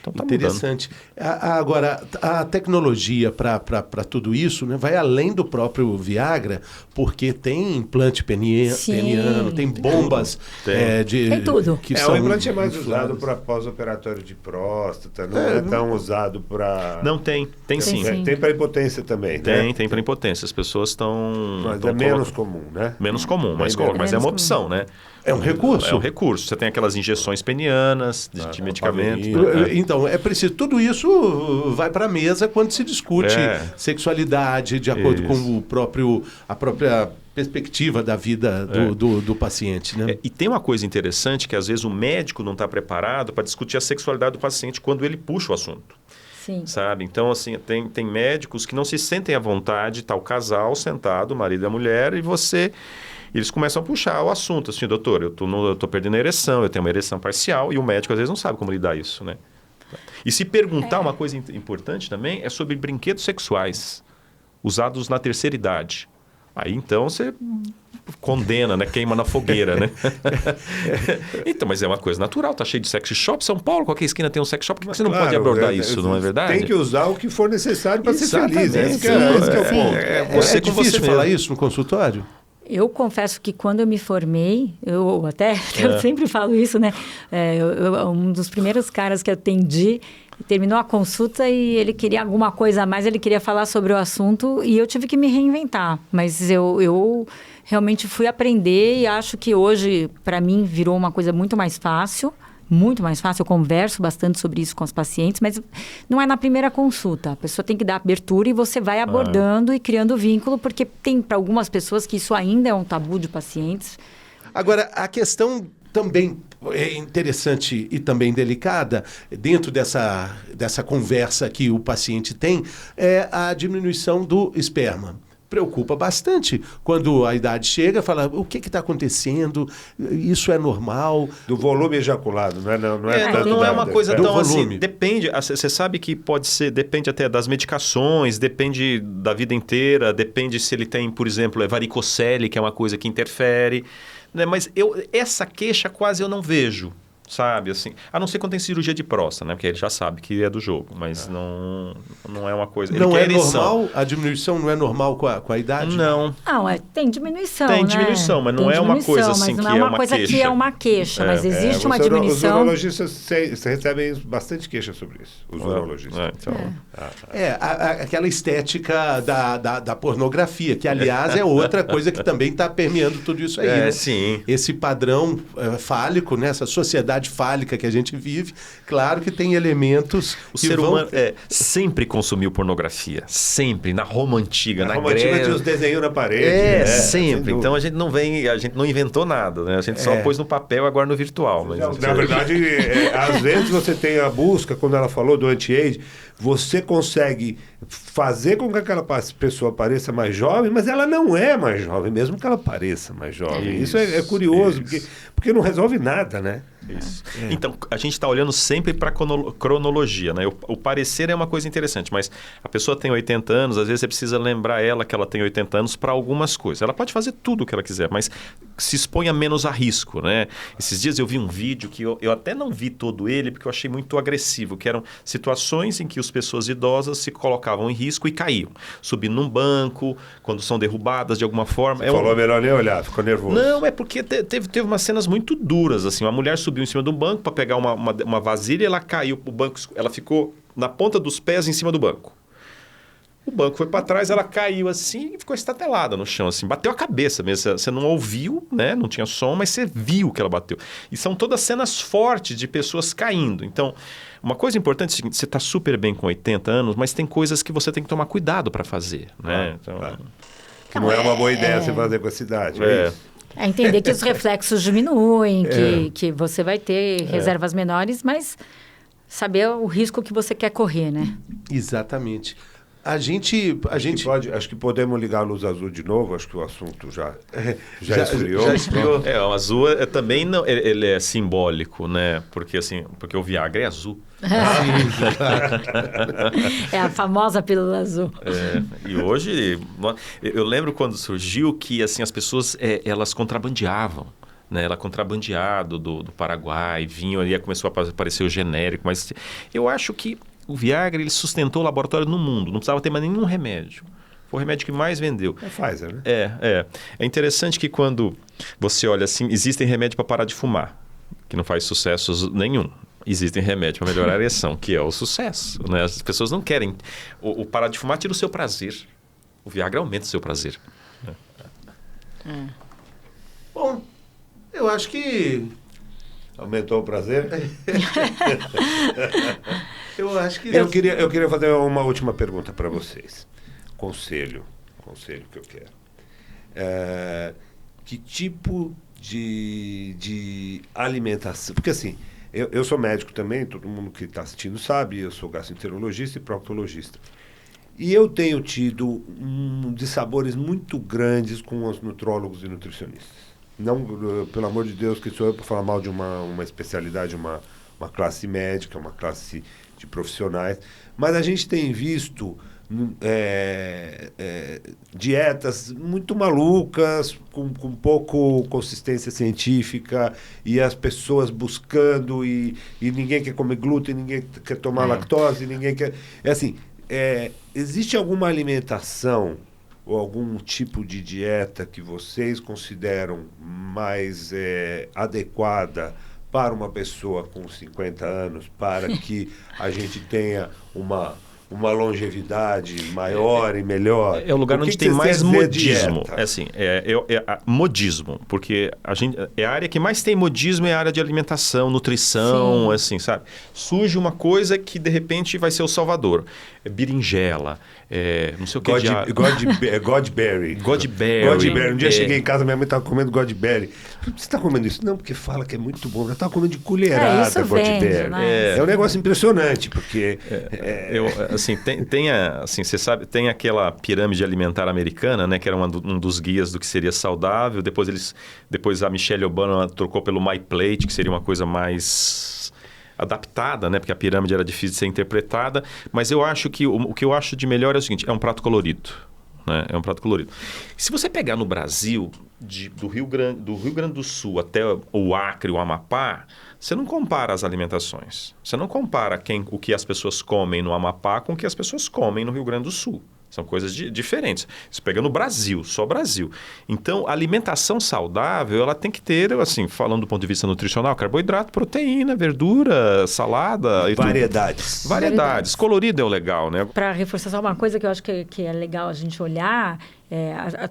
Então tá mudando. Interessante. Agora, a tecnologia para tudo isso, né, vai além do próprio Viagra, porque tem implante Sim. peniano, tem bombas Tem. Tem tudo. que O são implante é mais infladas. usado para pós-operatório de próstata, não é tão usado para... Não, tem sim. sim. Tem para impotência também, né? Tem para impotência. As pessoas estão... Mas é menos comum, né? Menos comum, mas Bem é menos uma opção, né? É um recurso. É um recurso. Você tem aquelas injeções penianas de medicamento. Paveirinha. Então, Então, é preciso... Tudo isso vai para a mesa quando se discute sexualidade de acordo com a própria perspectiva da vida do paciente, né? E tem uma coisa interessante que às vezes o médico não está preparado para discutir a sexualidade do paciente quando ele puxa o assunto. Sim. Sabe? Então, assim, tem médicos que não se sentem à vontade, está o casal sentado, o marido e a mulher, e eles começam a puxar o assunto. Assim, doutor, eu tô perdendo a ereção, eu tenho uma ereção parcial, e o médico às vezes não sabe como lidar isso, né? E se perguntar uma coisa importante também é sobre brinquedos sexuais usados na terceira idade. Aí então você condena, né? Queima na fogueira, né? Então, mas é uma coisa natural, tá cheio de sex shop. São Paulo, qualquer esquina tem um sex shop, por que você não pode abordar isso, não é verdade? Tem que usar o que for necessário para ser feliz. Esse é o ponto. É difícil falar isso no consultório? Eu confesso que quando eu me formei, eu sempre falo isso, né? Um dos primeiros caras que eu atendi terminou a consulta e ele queria alguma coisa a mais, ele queria falar sobre o assunto e eu tive que me reinventar. Mas eu realmente fui aprender e acho que hoje, para mim, virou uma coisa muito mais fácil. Muito mais fácil, eu converso bastante sobre isso com os pacientes, mas não é na primeira consulta. A pessoa tem que dar abertura e você vai abordando e criando vínculo, porque tem para algumas pessoas que isso ainda é um tabu de pacientes. Agora, a questão também é interessante e também delicada, dentro dessa conversa que o paciente tem, é a diminuição do esperma. Preocupa bastante. Quando a idade chega, fala, o que está acontecendo? Isso é normal? Do volume ejaculado, não é uma coisa tão volume. Assim, depende, você sabe que pode ser, depende até das medicações, depende da vida inteira, depende se ele tem, por exemplo, varicocele, que é uma coisa que interfere, né? Mas essa queixa quase eu não vejo. Sabe, assim, a não ser quando tem cirurgia de próstata, né? Porque ele já sabe que é do jogo, mas não é uma coisa... Não é normal? A diminuição não é normal com a idade? Não. Não, tem diminuição, Tem diminuição, mas não é uma coisa assim que é uma queixa. Não é uma coisa que é uma queixa, mas existe uma diminuição... Os urologistas recebem bastante queixa sobre isso, os urologistas. Aquela estética da pornografia, que aliás é outra coisa que também está permeando tudo isso aí, né? Sim. Esse padrão fálico, né? Essa sociedade fálica que a gente vive, claro que tem elementos o ser humano sempre consumiu pornografia, sempre, na Roma Antiga, na Grécia. Tinha os desenhos na parede. Sempre. Então a gente não inventou nada, né? A gente só pôs no papel, agora no virtual. Mas na verdade, às vezes você tem a busca, quando ela falou do anti-age, você consegue fazer com que aquela pessoa pareça mais jovem, mas ela não é mais jovem, mesmo que ela pareça mais jovem. Isso é curioso, porque não resolve nada, né? Isso. Então, a gente está olhando sempre para a cronologia, né? O parecer é uma coisa interessante, mas a pessoa tem 80 anos, às vezes você precisa lembrar ela que ela tem 80 anos para algumas coisas. Ela pode fazer tudo o que ela quiser, mas se exponha menos a risco, né? Esses dias eu vi um vídeo que eu até não vi todo ele, porque eu achei muito agressivo, que eram situações em que as pessoas idosas se colocavam em risco e caíam. Subindo num banco, quando são derrubadas de alguma forma. Você falou melhor nem olhar, ficou nervoso. Não, é porque teve umas cenas muito duras, assim. Uma mulher subiu em cima de um banco para pegar uma vasilha e ela caiu pro banco, ela ficou na ponta dos pés em cima do banco. O banco foi para trás, ela caiu assim e ficou estatelada no chão, assim, bateu a cabeça mesmo. Você não ouviu, né? Não tinha som, mas você viu que ela bateu. E são todas cenas fortes de pessoas caindo. Então, uma coisa importante é o seguinte, você está super bem com 80 anos, mas tem coisas que você tem que tomar cuidado para fazer, né? Então, que não é uma boa ideia você fazer com a cidade. É entender que os reflexos diminuem, que você vai ter reservas menores, mas saber o risco que você quer correr, né? Exatamente. A gente... Acho que podemos ligar a luz azul de novo, acho que o assunto já esfriou. Já esfriou. O azul também não, ele é simbólico, né? Porque o Viagra é azul. É a famosa pílula azul. E hoje, eu lembro quando surgiu que assim, as pessoas elas contrabandeavam. Né? Ela contrabandeado do Paraguai, vinha ali, começou a aparecer o genérico. Mas eu acho que o Viagra ele sustentou o laboratório no mundo, não precisava ter mais nenhum remédio. Foi o remédio que mais vendeu. É Pfizer, né? É interessante que quando você olha assim, existem remédios para parar de fumar, que não faz sucesso nenhum. Existem remédios para melhorar a ereção, que é o sucesso. Né? As pessoas não querem. O parar de fumar tira o seu prazer. O Viagra aumenta o seu prazer. Bom, eu acho que Aumentou o prazer? Eu acho que... Eu queria fazer uma última pergunta para vocês. Conselho que eu quero. Que tipo de alimentação... Porque assim, eu sou médico também, todo mundo que está assistindo sabe, eu sou gastroenterologista e proctologista. E eu tenho tido dissabores muito grandes com os nutrólogos e nutricionistas. Não, pelo amor de Deus, que sou eu para falar mal de uma especialidade, uma classe médica, uma classe de profissionais. Mas a gente tem visto dietas muito malucas, com pouco consistência científica, e as pessoas buscando, e ninguém quer comer glúten, ninguém quer tomar lactose, ninguém quer... existe alguma alimentação ou algum tipo de dieta que vocês consideram mais adequada para uma pessoa com 50 anos, para que a gente tenha uma longevidade maior e melhor? É o lugar onde tem mais modismo. Modismo, porque a área que mais tem modismo é a área de alimentação, nutrição, assim, sabe? Surge uma coisa que de repente vai ser o salvador. Berinjela, não sei o que. Godberry. Um dia eu cheguei em casa, minha mãe estava comendo Godberry. Você está comendo isso? Não, porque fala que é muito bom. Eu estava comendo de colherada Godberry. É um negócio impressionante, porque... você sabe, tem aquela pirâmide alimentar americana, né, que era um dos guias do que seria saudável. Depois a Michelle Obama trocou pelo MyPlate, que seria uma coisa mais adaptada, né, porque a pirâmide era difícil de ser interpretada. Mas eu acho que o que eu acho de melhor é o seguinte: é um prato colorido. Né? É um prato colorido. Se você pegar no Brasil, do Rio Grande do Sul até o Acre, o Amapá, você não compara as alimentações. Você não compara o que as pessoas comem no Amapá com o que as pessoas comem no Rio Grande do Sul. São coisas diferentes. Você pega no Brasil, só Brasil. Então, a alimentação saudável, ela tem que ter, assim, falando do ponto de vista nutricional, carboidrato, proteína, verdura, salada... Variedades. Colorido é o legal, né? Para reforçar só uma coisa que eu acho que é legal a gente olhar...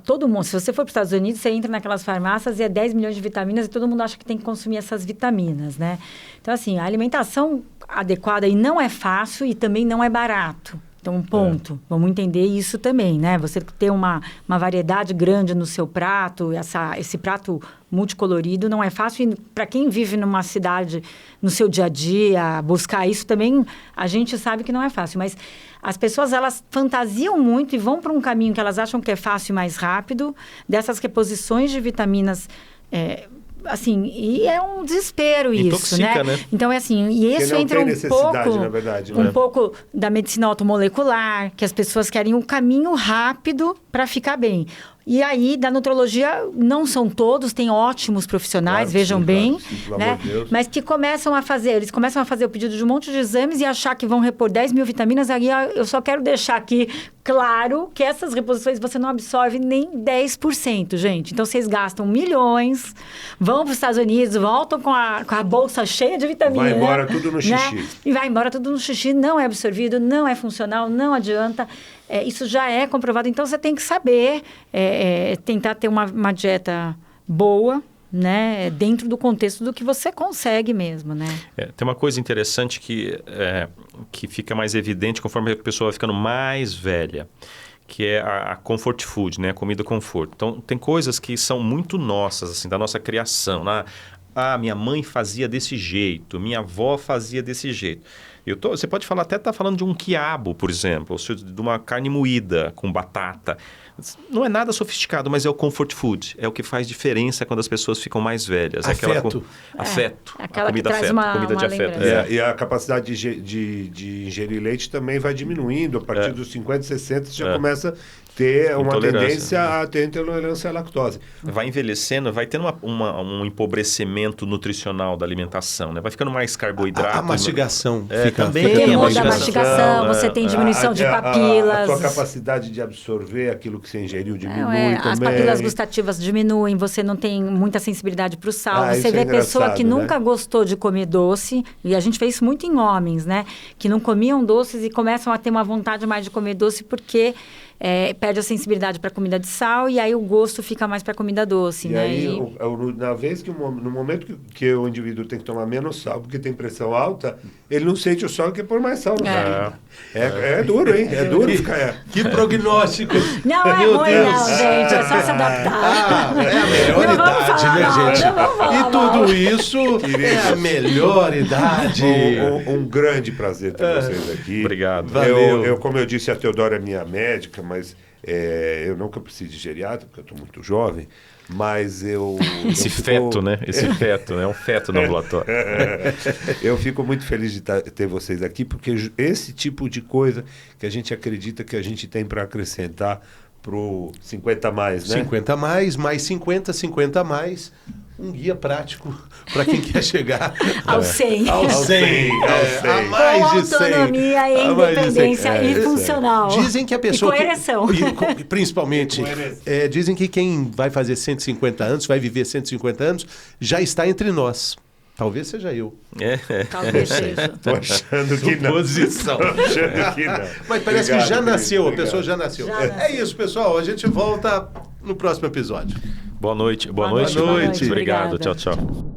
todo mundo, se você for para os Estados Unidos, você entra naquelas farmácias e é 10 milhões de vitaminas e todo mundo acha que tem que consumir essas vitaminas, né? Então, assim, a alimentação adequada e não é fácil e também não é barato. Então, ponto. Vamos entender isso também, né? Você ter uma variedade grande no seu prato, esse prato multicolorido não é fácil. E para quem vive numa cidade, no seu dia a dia, buscar isso também, a gente sabe que não é fácil. Mas as pessoas, elas fantasiam muito e vão para um caminho que elas acham que é fácil e mais rápido, dessas reposições de vitaminas... assim, e é um desespero isso, né? Então, é assim, e isso entra um pouco da medicina automolecular, que as pessoas querem um caminho rápido para ficar bem. E aí, da nutrologia, não são todos, tem ótimos profissionais, vejam bem, né? Mas que eles começam a fazer o pedido de um monte de exames e achar que vão repor 10 mil vitaminas. Aí eu só quero deixar aqui claro que essas reposições você não absorve nem 10%, gente. Então, vocês gastam milhões, vão para os Estados Unidos, voltam com a bolsa cheia de vitamina. Vai embora tudo no xixi. Né? E vai embora tudo no xixi, não é absorvido, não é funcional, não adianta. Isso já é comprovado. Então, você tem que saber tentar ter uma dieta boa, né? Dentro do contexto do que você consegue mesmo, né? Tem uma coisa interessante que fica mais evidente conforme a pessoa vai ficando mais velha, que é a comfort food, né? A comida conforto. Então, tem coisas que são muito nossas, assim, da nossa criação. Minha mãe fazia desse jeito, minha avó fazia desse jeito. Você pode estar falando de um quiabo, por exemplo, ou de uma carne moída com batata. Não é nada sofisticado, mas é o comfort food. É o que faz diferença quando as pessoas ficam mais velhas. Afeto. Afeto. Aquela a comida que traz afeto, comida de afeto. E a capacidade de ingerir leite também vai diminuindo. A partir dos 50, 60, você já começa a ter uma tendência a ter intolerância à lactose. Vai envelhecendo, vai tendo um empobrecimento nutricional da alimentação, né? Vai ficando mais carboidrato. A mastigação fica... Porque muda a mastigação, você tem diminuição de papilas. A tua capacidade de absorver aquilo que você ingeriu diminui também. As papilas gustativas diminuem, você não tem muita sensibilidade para o sal. Você vê pessoa que nunca gostou de comer doce, e a gente fez isso muito em homens, né? Que não comiam doces e começam a ter uma vontade mais de comer doce porque perde a sensibilidade para comida de sal e aí o gosto fica mais para comida doce, E né? aí, na vez que no momento que o indivíduo tem que tomar menos sal, porque tem pressão alta, ele não sente o sal que pôr mais sal no sal. É duro, hein? É duro ficar. Que prognóstico. Não é Meu ruim, Deus. não, gente. É só se adaptar. É a melhor Não vamos idade, falar né, mal, gente? não vamos falar E mal. tudo isso é a melhor idade. Um grande prazer ter vocês aqui. Obrigado. Valeu. Como eu disse, a Teodora é minha médica, mas eu nunca preciso de geriatra, porque eu estou muito jovem, mas Esse feto, né? Esse feto, é um feto no ambulatório. Eu fico muito feliz de ter vocês aqui, porque esse tipo de coisa que a gente acredita que a gente tem para acrescentar pro 50 mais, né? 50 mais 50, 50 mais. Um guia prático para quem quer chegar Ao 100. Ao 100. A Com mais de 100. autonomia e A mais de 100. independência e funcional. Dizem que a pessoa... E com ereção. Principalmente, dizem que quem vai fazer 150 anos, vai viver 150 anos, já está entre nós. Talvez seja eu. Talvez seja. Tô achando que não. Suposição. Tô achando que não. Mas parece Obrigado, que já querido, nasceu, a obrigado. pessoa já nasceu. Já nasceu. É isso, pessoal. A gente volta no próximo episódio. Boa noite. Boa Boa noite. noite. Obrigado. Obrigada. Tchau, tchau.